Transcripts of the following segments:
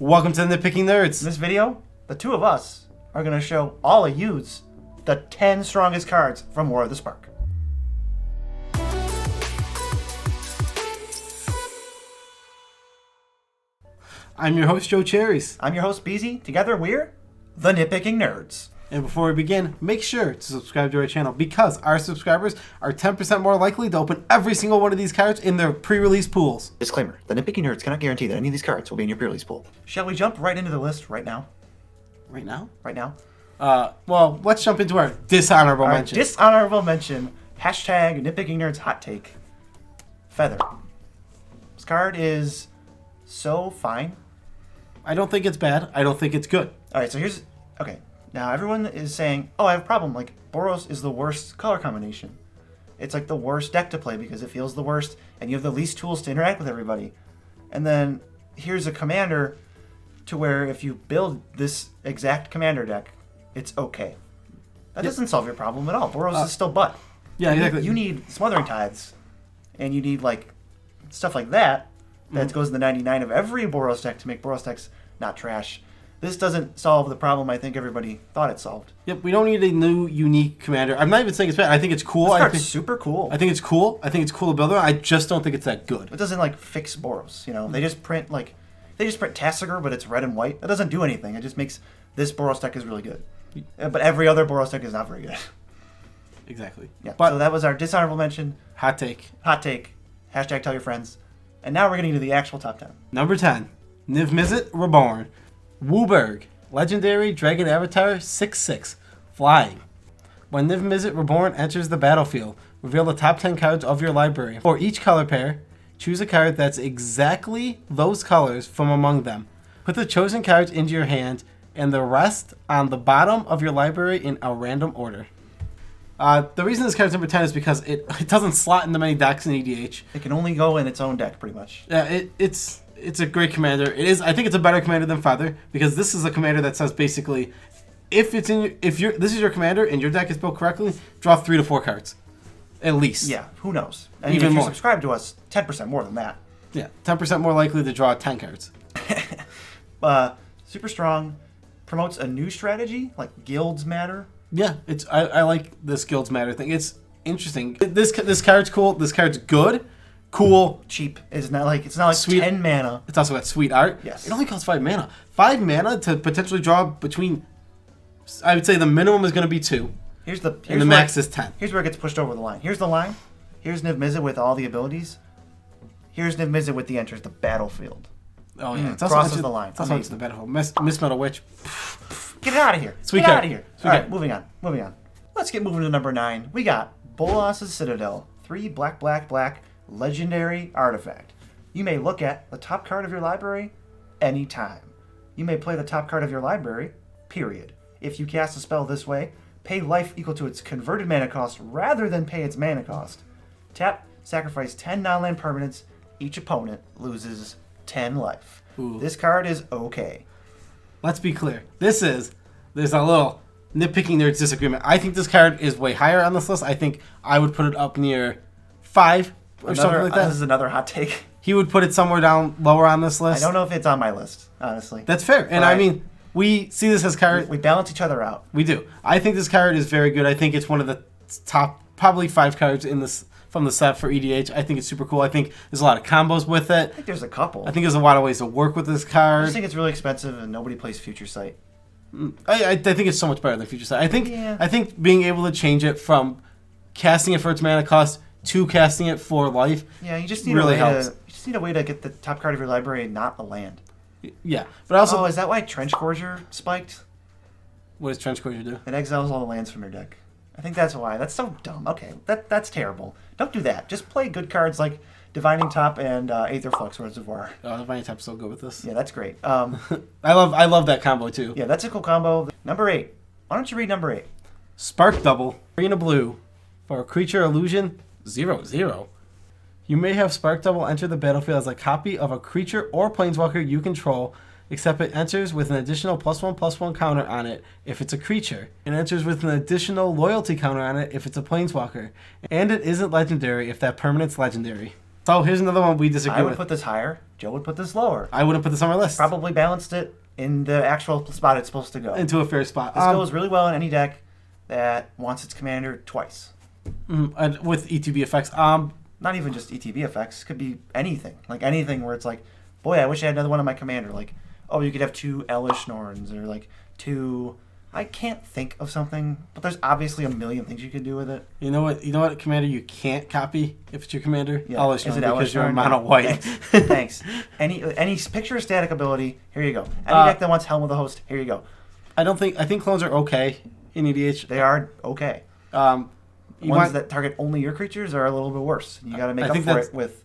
Welcome to the Nitpicking Nerds. In this video, the two of us are going to show all of yous the 10 strongest cards from War of the Spark. I'm your host, Joe Cherries. I'm your host, Beezy. Together we're the Nitpicking Nerds. And before we begin, make sure to subscribe to our channel because our subscribers are 10% more likely to open every single one of these cards in their pre-release pools. Disclaimer, the Nitpicking Nerds cannot guarantee that any of these cards will be in your pre-release pool. Shall we jump right into the list right now? Right now? Right now. Well, let's jump into our dishonorable mention. Dishonorable mention, hashtag Nitpicking Nerds hot take. Feather. This card is so fine. I don't think it's bad. I don't think it's good. Alright, so here's... Okay, now everyone is saying, oh, I have a problem. Like, Boros is the worst color combination. It's like the worst deck to play because it feels the worst and you have the least tools to interact with everybody. And then here's a commander to where if you build this exact commander deck, it's okay. That doesn't solve your problem at all. Boros is still butt. Yeah, exactly. You need Smothering Tides, and you need like stuff like that goes in the 99 of every Boros deck to make Boros decks not trash. This doesn't solve the problem I think everybody thought it solved. Yep, we don't need a new, unique commander. I'm not even saying it's bad. I think it's cool. This card's super cool. I think it's cool. I think it's cool to build it. I just don't think it's that good. It doesn't like fix Boros. You know, they just print Tasigur, but it's red and white. That doesn't do anything. It just makes this Boros deck is really good. But every other Boros deck is not very good. Exactly. Yeah. But so that was our dishonorable mention. Hot take. Hot take. Hashtag tell your friends. And now we're getting to the actual top 10. Number 10. Niv-Mizzet Reborn. Wooburg. Legendary Dragon Avatar 6/6. Flying. When Niv-Mizzet Reborn enters the battlefield, reveal the top 10 cards of your library. For each color pair, choose a card that's exactly those colors from among them. Put the chosen cards into your hand and the rest on the bottom of your library in a random order. The reason this card's number 10 is because it doesn't slot into many decks in EDH. It can only go in its own deck, pretty much. Yeah, it's a great commander. It is. I think it's a better commander than Feather because this is a commander that says basically, this is your commander and your deck is built correctly, draw 3 to 4 cards, at least. Yeah, who knows? I mean, Even if you more. subscribe to us, 10% more than that. Yeah, 10% more likely to draw 10 cards. Super strong. Promotes a new strategy, like guilds matter. Yeah, I like this Guilds Matter thing. It's interesting. This card's cool. This card's good. Cool. Cheap. It's not like Sweet. 10 mana. It's also got sweet art. Yes. It only costs 5 mana. 5 mana to potentially draw between, I would say the minimum is going to be 2. Here's the max is 10. Here's where it gets pushed over the line. Here's the line. Here's Niv-Mizzet with all the abilities. Here's Niv-Mizzet with the enters the battlefield. Oh yeah, crosses the line. It's also the battlefield. Miss Metal Witch. Get it out of here. Sweet Get card. out of here. Sweet All right, card. moving on. Let's get moving to number 9. We got Bolas' Citadel. 3 black, legendary artifact. You may look at the top card of your library anytime. You may play the top card of your library, period. If you cast a spell this way, pay life equal to its converted mana cost rather than pay its mana cost. Tap, sacrifice 10 non-land permanents. Each opponent loses 10 life. Ooh. This card is okay. Let's be clear. There's a little Nitpicking Nerds disagreement. I think this card is way higher on this list. I think I would put it up near 5 or something like that. This is another hot take. He would put it somewhere down lower on this list. I don't know if it's on my list, honestly. That's fair. And I mean, we see this as card. We balance each other out. We do. I think this card is very good. I think it's one of the top, probably 5 cards in this from the set for EDH. I think it's super cool. I think there's a lot of combos with it. I think there's a couple. I think there's a lot of ways to work with this card. I just think it's really expensive and nobody plays Future Sight. I think it's so much better than Future Sight. I think being able to change it from casting it for its mana cost to casting it for life. Yeah, you just need really helps. You just need a way to get the top card of your library and not a land. Yeah, but also, is that why Trench Gorger spiked? What does Trench Gorger do? It exiles all the lands from your deck. I think that's why. That's so dumb. Okay, that's terrible. Don't do that. Just play good cards like Divining Top and Aetherflux Reservoir. Oh, Divining Top's so good with this. Yeah, that's great. I love that combo too. Yeah, that's a cool combo. Number 8. Why don't you read number 8? Spark Double. Green and blue. For a creature illusion, 0/0. You may have Spark Double enter the battlefield as a copy of a creature or planeswalker you control, except it enters with an additional +1/+1 counter on it if it's a creature. It enters with an additional loyalty counter on it if it's a planeswalker. And it isn't legendary if that permanent's legendary. So here's another one we disagree I would with. put this higher. Joe would put this lower. I wouldn't put this on my list. Probably balanced it in the actual spot it's supposed to go. Into a fair spot. This goes really well in any deck that wants its commander twice. And with ETB effects. Not even just ETB effects. Could be anything. Like anything where it's like, boy, I wish I had another one on my commander. Like, oh, you could have 2 Elish Norns or like 2... I can't think of something, but there's obviously a million things you can do with it. You know what commander you can't copy if it's your commander? Yeah. Elish Is it Norn, because Elish you're a Norn? mono white. Thanks. Any picture static ability, here you go. Any deck that wants Helm of the Host, here you go. I think clones are okay in EDH. They are okay. Ones that target only your creatures are a little bit worse. You got to make up for it with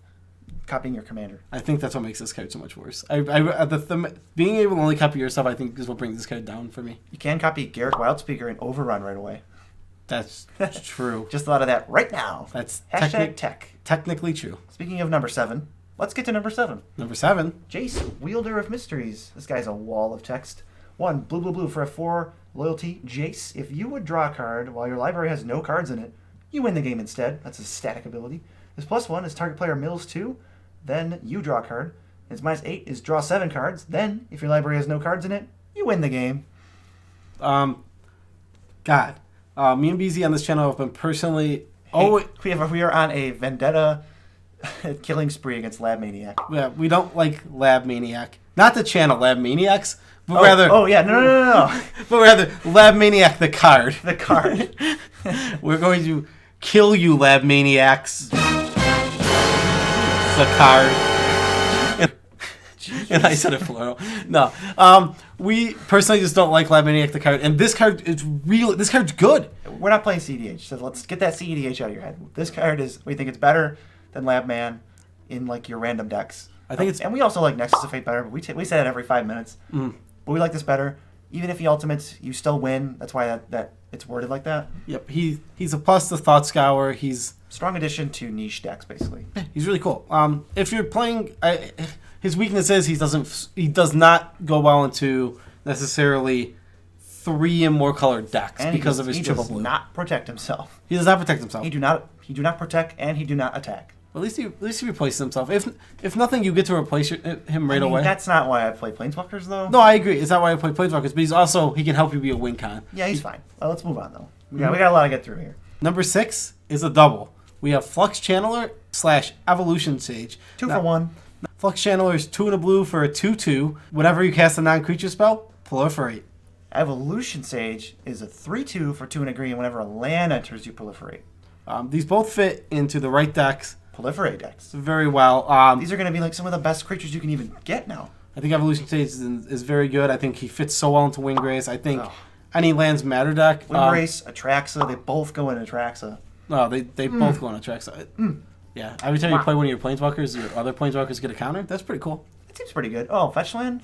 copying your commander. I think that's what makes this card so much worse. Being able to only copy yourself, I think, is what brings this card down for me. You can copy Garruk Wildspeaker and Overrun right away. That's true. Just thought of that right now. That's #tech. Technically true. Speaking of number 7, let's get to number 7. Number 7. Jace, Wielder of Mysteries. This guy's a wall of text. 1, blue for a 4 loyalty. Jace, if you would draw a card while your library has no cards in it, you win the game instead. That's a static ability. His +1 is target player mills 2, then you draw a card. His -8 is draw 7 cards. Then, if your library has no cards in it, you win the game. God. Me and BZ on this channel have been personally... We are on a vendetta killing spree against Lab Maniac. Yeah, we don't like Lab Maniac. Not the channel Lab Maniacs, but rather... Oh, yeah, no. But rather, Lab Maniac the card. The card. We're going to kill you, Lab Maniacs. The card. And I said it plural. No. We personally just don't like Lab Maniac the card. And this card is real. This card's good. We're not playing CEDH, so let's get that CEDH out of your head. This card is, we think it's better than Lab Man in like your random decks. I think it's... And we also like Nexus of Fate better, but we say that every 5 minutes. But we like this better. Even if he ultimates, you still win. That's why that it's worded like that. Yep. He's a plus to Thought Scour. He's... Strong addition to niche decks, basically. He's really cool. If you're playing... his weakness is he does not go well into necessarily 3 and more colored decks because of his triple blue. He does not protect himself. He does not protect himself. He do not protect, and he do not attack. Well, at least he replaces himself. If nothing, you get to replace him right away. That's not why I play Planeswalkers, though. No, I agree. It's not why I play Planeswalkers, but he can help you be a win con. Yeah, he's fine. Well, let's move on, though. We got a lot to get through here. Number 6 is a double. We have Flux Channeler / Evolution Sage. 2 for 1. Flux Channeler is 2 and a blue for a 2/2. Whenever you cast a non-creature spell, proliferate. Evolution Sage is a 3/2 for 2 and a green. Whenever a land enters, you proliferate. These both fit into the right decks. Proliferate decks. Very well. These are going to be like some of the best creatures you can even get now. I think Evolution Stage is very good. I think he fits so well into Windgrace. I think any lands matter deck. Windgrace, Atraxa, they both go in Atraxa. No, they both go on Atraxa. Yeah, every time you play one of your Planeswalkers, your other Planeswalkers get a counter. That's pretty cool. It seems pretty good. Oh, fetch land?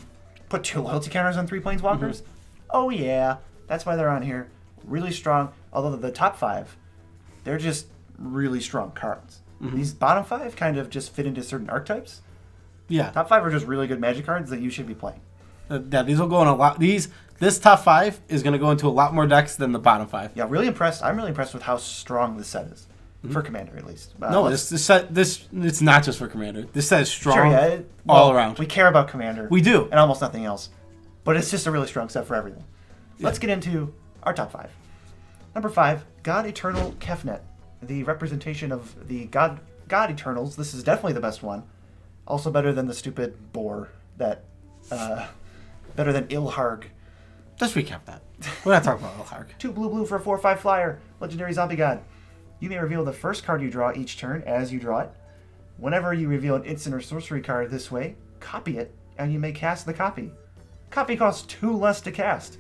Put 2 loyalty counters on 3 Planeswalkers? Oh, yeah. That's why they're on here. Really strong. Although the top 5, they're just really strong cards. These bottom 5 kind of just fit into certain archetypes. Yeah. Top 5 are just really good Magic cards that you should be playing. Yeah, these will go in a lot. This top 5 is going to go into a lot more decks than the bottom 5. Yeah, really impressed. I'm really impressed with how strong this set is. For Commander, at least. No, this set, it's not just for Commander. This set is strong all around. We care about Commander. We do. And almost nothing else. But it's just a really strong set for everything. Let's get into our top 5. Number 5, God Eternal Kefnet. The representation of the God Eternals. This is definitely the best one. Also better than the stupid boar that... better than Ilharg. Let's recap that. We're not talking about Ilharg. 2 blue for a 4/5 flyer. Legendary Zombie God. You may reveal the first card you draw each turn as you draw it. Whenever you reveal an instant or sorcery card this way, copy it, and you may cast the copy. Copy costs 2 less to cast.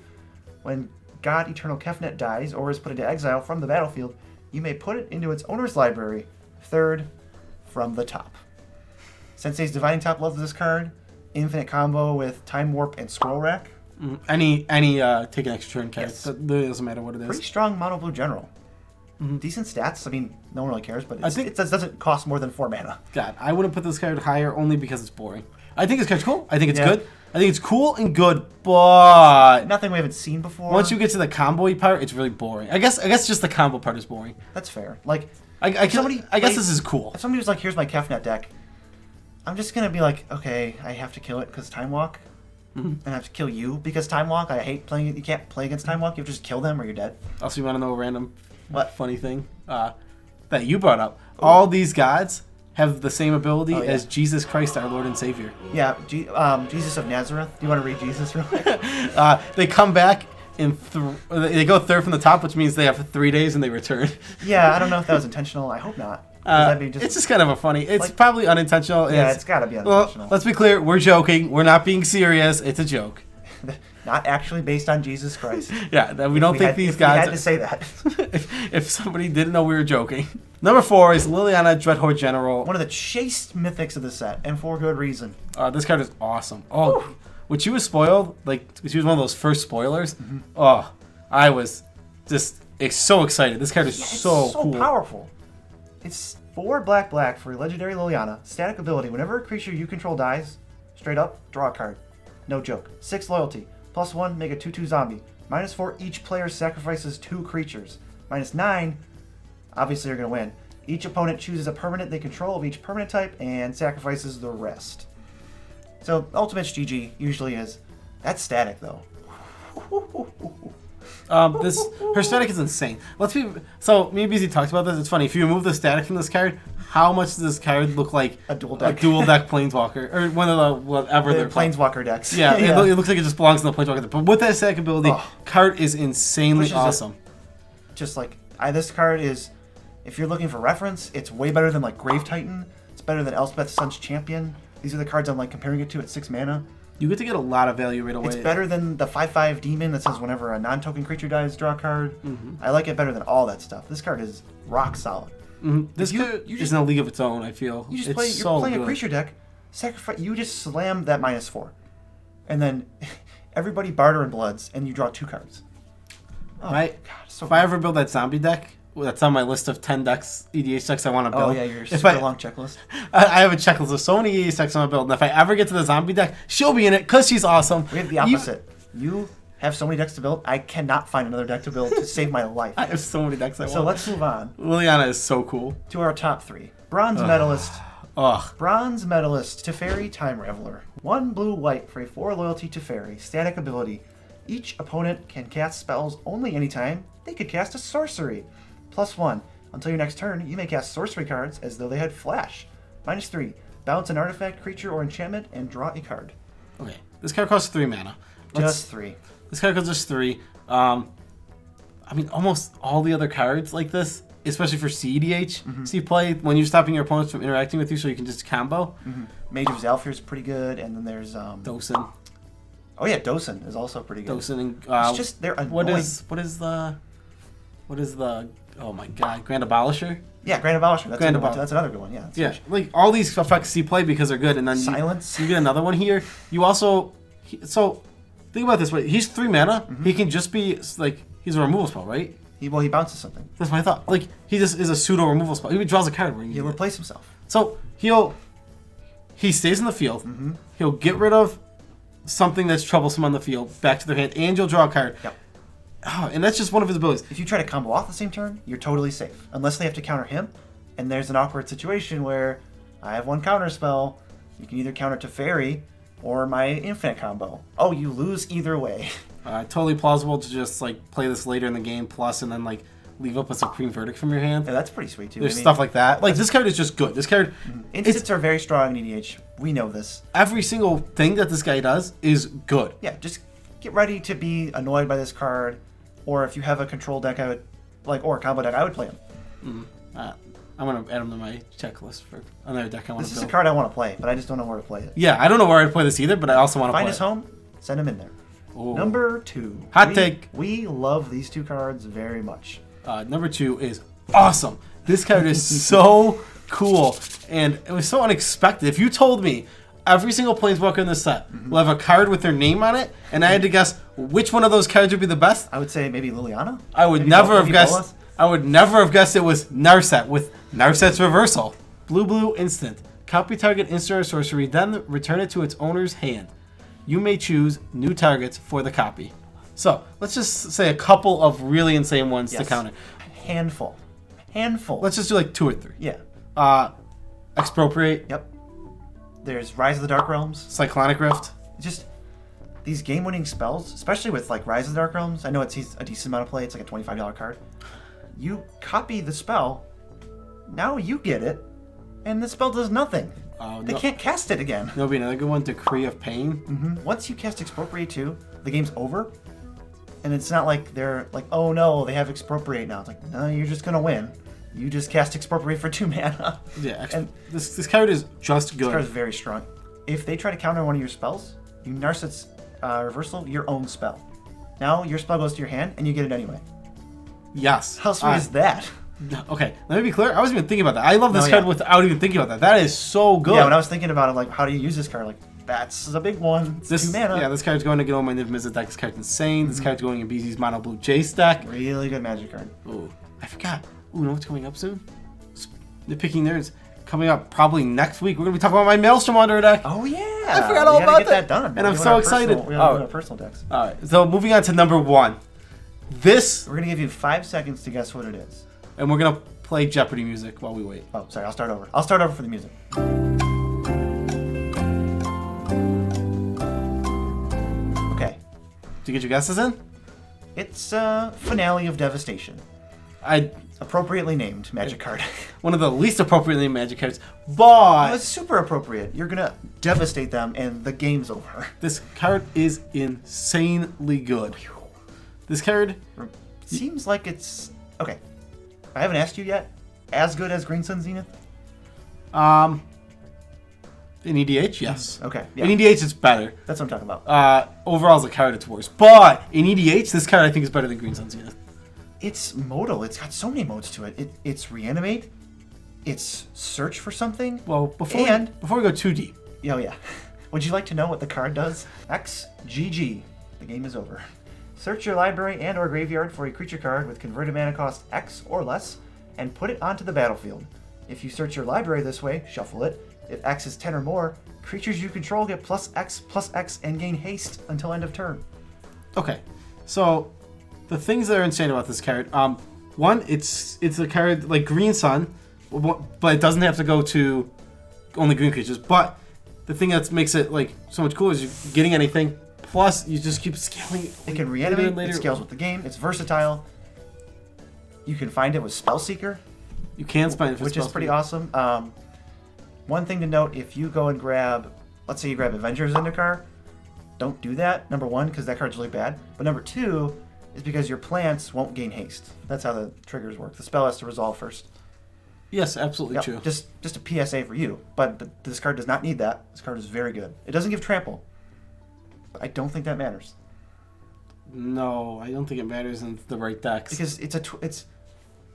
When God Eternal Kefnet dies or is put into exile from the battlefield, you may put it into its owner's library, 3rd from the top. Sensei's Divining Top loves this card. Infinite combo with Time Warp and Scroll Rack. Any take an extra turn card. Yes. It really doesn't matter what it is. Pretty strong mono blue general. Decent stats. I mean, no one really cares, but it doesn't cost more than 4 mana. God, I wouldn't put this card higher only because it's boring. I think this card's cool. I think it's good. I think it's cool and good, but nothing we haven't seen before. Once you get to the combo part, it's really boring. I guess just the combo part is boring. That's fair. Like, I guess this is cool. If somebody was like, "Here's my Kefnet deck," I'm just gonna be like, "Okay, I have to kill it because Time Walk, and I have to kill you because Time Walk. I hate playing it. You can't play against Time Walk. You have to just kill them or you're dead." Also, you want to know a random What? funny thing that you brought up? All these gods have the same ability as Jesus Christ, our Lord and Savior. Yeah, Jesus of Nazareth. Do you want to read Jesus real quick? They come back in they go third from the top, which means they have 3 days and they return. Yeah, I don't know if that was intentional. I hope not. That'd be It's just kind of a funny. It's probably unintentional. Yeah, it's got to be unintentional. Well, let's be clear. We're joking. We're not being serious. It's a joke. Not actually based on Jesus Christ. Yeah, we don't think these guys. We had to say that. if somebody didn't know we were joking. Number 4 is Liliana, Dreadhorde General. One of the chased mythics of the set, and for good reason. This card is awesome. Oh, when she was spoiled, like she was one of those first spoilers. Oh, I was just so excited. This card is so cool. Powerful. It's 4 black for legendary Liliana. Static ability. Whenever a creature you control dies, straight up, draw a card. No joke. 6 loyalty. +1, make a 2/2 zombie. -4, each player sacrifices 2 creatures. -9, obviously you're going to win. Each opponent chooses a permanent they control of each permanent type and sacrifices the rest. So, Ultimate's GG usually is. That's static, though. Her static is insane. So me and BZ talked about this. It's funny, if you remove the static from this card, how much does this card look like a dual deck Planeswalker, or one of the whatever they're Planeswalker decks? Yeah, It looks like it just belongs in the Planeswalker deck. But with that static ability, card is insanely awesome. Just like this card is, if you're looking for reference, it's way better than like Grave Titan. It's better than Elspeth Sun's Champion. These are the cards I'm like comparing it to at 6 mana. You get to get a lot of value right away. It's better than the 5/5 demon that says whenever a non-token creature dies, draw a card. I like it better than all that stuff. This card is rock solid. This card is in a league of its own, I feel. You're playing a creature deck, sacrifice. You just slam that -4. And then everybody barter in bloods, and you draw 2 cards. Oh, if I ever build that zombie deck, that's on my list of 10 decks, EDH decks I want to build. Oh, yeah, your super long checklist. I have a checklist of so many EDH decks I want to build, and if I ever get to the zombie deck, she'll be in it because she's awesome. We have the opposite. You have so many decks to build, I cannot find another deck to build to save my life. I have so many decks I want. So let's move on. Liliana is so cool. To our top 3. Bronze Medalist. Ugh. Bronze Medalist, Teferi Time Raveler. 1 blue-white for a 4 loyalty Teferi. Static ability. Each opponent can cast spells only anytime they could cast a sorcery. +1. Until your next turn, you may cast sorcery cards as though they had flash. -3. Bounce an artifact, creature, or enchantment and draw a card. Okay. This card costs 3 mana. Just 3. This card costs just 3. I mean, almost all the other cards like this, especially for CEDH, see play when you're stopping your opponents from interacting with you so you can just combo. Mage of Zalfir is pretty good, and then there's Docin. Oh yeah, Docin is also pretty good. Docin and it's just they're annoying. What is the oh my god, Grand Abolisher? Yeah, Grand Abolisher. That's another good one. Yeah. Yeah, like all these effects see play because they're good, and then Silence. You get another one here. You also so think about this way. He's 3 mana. He can just be like he's a removal spell, right? He bounces something. That's what I thought. Like he just is a pseudo removal spell. He draws a card where he'll replace himself. So he stays in the field. He'll get rid of something that's troublesome on the field back to their hand, and you'll draw a card. Yep. Oh, and that's just one of his abilities. If you try to combo off the same turn, you're totally safe. Unless they have to counter him, and there's an awkward situation where I have 1 counter spell. You can either counter Teferi or my infinite combo. Oh, you lose either way. Totally plausible to just like play this later in the game plus and then like leave up a Supreme Verdict from your hand. Yeah, that's pretty sweet too. There's stuff like that. Like this card is just good. This card instants are very strong in EDH. We know this. Every single thing that this guy does is good. Yeah, just get ready to be annoyed by this card, or if you have a control deck, I would or a combo deck, I would play him. I'm gonna add him to my checklist for another deck I want to build. This is a card I want to play, but I just don't know where to play it. Yeah, I don't know where I'd play this either, but I also want to find his home, send him in there. Ooh. Number 2. Hot take. We love these 2 cards very much. Number 2 is awesome. This card is so cool, and it was so unexpected. If you told me every single Planeswalker in this set will have a card with their name on it, and I had to guess which one of those cards would be the best, I would say maybe Liliana. I would never have guessed. I would never have guessed it was Narset with Narset's Reversal. Blue instant. Copy target instant or sorcery, then return it to its owner's hand. You may choose new targets for the copy. So let's just say a couple of really insane ones to counter. Handful handful. Let's just do like 2 or 3. Yeah. Expropriate. Yep. There's Rise of the Dark Realms. Cyclonic Rift. Just these game-winning spells, especially with like Rise of the Dark Realms. I know it's a decent amount of play. It's like a $25 card. You copy the spell. Now you get it, and the spell does nothing. They can't cast it again. There'll be another good one, Decree of Pain. Once you cast Expropriate 2, the game's over. And it's not like they're like, oh no, they have Expropriate now. It's like, no, you're just gonna win. You just cast Expropriate for 2 mana. Yeah, and this card is just good. This card is very strong. If they try to counter one of your spells, you Narset's reversal your own spell. Now your spell goes to your hand, and you get it anyway. Yes. How sweet is that? Okay, let me be clear. I wasn't even thinking about that. I love this card without even thinking about that. That is so good. Yeah, when I was thinking about it, like, how do you use this card? Like, that's a big one. It's 2 mana. Yeah, this card's going to go in my Niv Mizzet deck. This card's insane. This card's going in BZ's Mono Blue Jace deck. Really good Magic card. Ooh, I forgot. Ooh, you know what's coming up soon? Nitpicking Nerds. Coming up probably next week. We're going to be talking about my Maelstrom Wanderer deck. Oh, yeah. I forgot all about get that done. And I'm so excited. We're going to do our personal decks. All right, so moving on to number 1. This... We're going to give you 5 seconds to guess what it is. And we're going to play Jeopardy music while we wait. Oh, sorry. I'll start over. I'll start over for the music. Okay. Did you get your guesses in? It's Finale of Devastation. Appropriately named Magic card. One of the least appropriately named Magic cards, but... It's super appropriate. You're going to devastate them, and the game's over. This card is insanely good. This card... Seems like it's... Okay. I haven't asked you yet. As good as Green Sun Zenith? In EDH, yes. Okay. Yeah. In EDH, it's better. That's what I'm talking about. Overall, as a card, it's worse. But in EDH, this card I think is better than Green Sun Zenith. It's modal. It's got so many modes to it. It's Reanimate. It's Search for something. Well, before we go too deep. Oh, yeah. Would you like to know what the card does? XGG. The game is over. Search your library and or graveyard for a creature card with converted mana cost X or less, and put it onto the battlefield. If you search your library this way, shuffle it. If X is 10 or more, creatures you control get +X and gain haste until end of turn. Okay, so the things that are insane about this card, one, it's a card like Green Sun, but it doesn't have to go to only green creatures. But the thing that makes it like so much cooler is you're getting anything. Plus, you just keep scaling. It can reanimate. It scales with the game. It's versatile. You can find it with Spellseeker. You can find it with which is pretty awesome. One thing to note: if you go and grab, let's say you grab Avengers Zendikar, don't do that. Number 1, because that card's really bad. But number 2 is because your plants won't gain haste. That's how the triggers work. The spell has to resolve first. Yes, absolutely true. Just a PSA for you. But this card does not need that. This card is very good. It doesn't give trample. But I don't think that matters. No, I don't think it matters in the right decks. Because it's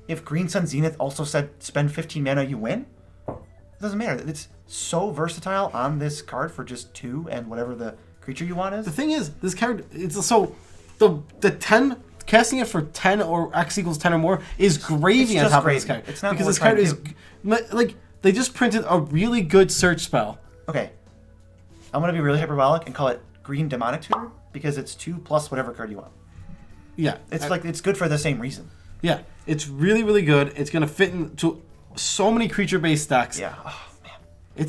if Green Sun Zenith also said spend 15 mana, you win. It doesn't matter. It's so versatile on this card for just 2 and whatever the creature you want is. The thing is, this card, it's so the 10 casting it for 10 or X equals 10 or more is gravy on top of this card. It's not because this card is like they just printed a really good search spell. Okay, I'm gonna be really hyperbolic and call it Green Demonic Tutor because it's 2 plus whatever card you want. Yeah, it's good for the same reason. Yeah, it's really, really good. It's gonna fit into so many creature-based decks. Yeah. Oh man.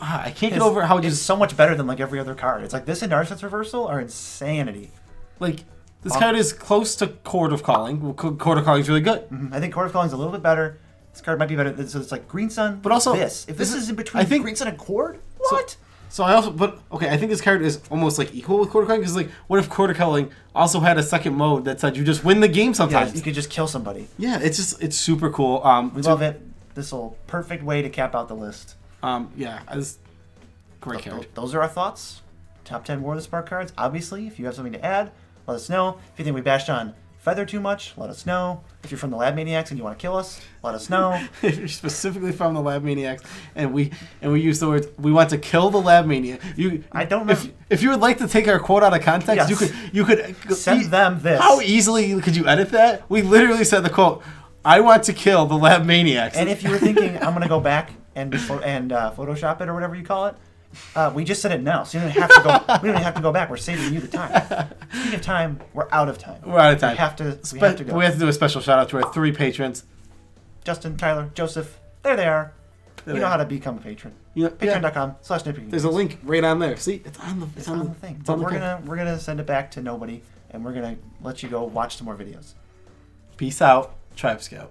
I can't get over how it's so much better than like every other card. It's like this and Narset's Reversal are insanity. Like this card is close to Chord of Calling. Well, Chord of Calling is really good. Mm-hmm. I think Chord of Calling is a little bit better. This card might be better. So it's like Green Sun, but also this. If this is in between Green Sun and Chord, what? So I think this card is almost like equal with Chord of Calling because like what if Chord of Calling also had a second mode that said you just win the game sometimes? Yeah, you could just kill somebody. Yeah, it's super cool. We love it. This will perfect way to cap out the list. Yeah, it's great card. Those are our thoughts. Top 10 War of the Spark cards. Obviously, if you have something to add, let us know. If you think we bashed on Feather too much, let us know. If you're from the Lab Maniacs and you want to kill us, let us know. If you're specifically from the Lab Maniacs and we use the words we want to kill the Lab Maniac. I don't know. If you would like to take our quote out of context, yes. you could send them this. How easily could you edit that? We literally said the quote, I want to kill the Lab Maniacs. And if you were thinking I'm gonna go back and Photoshop it or whatever you call it, we just said it now, so you don't have to go. We don't even have to go back. We're saving you the time. Speaking of time, we're out of time. We're out of time. We have to go. We have to do a special shout out to our 3 patrons: Justin, Tyler, Joseph, there they are. There You they know are. how to become a patron. Yeah. Patreon.com/nitpicking. There's a link right on there. See, it's on the It's on the thing. It's on the We're card. gonna send it back to nobody, and we're gonna let you go watch some more videos. Peace out, Tribe Scout.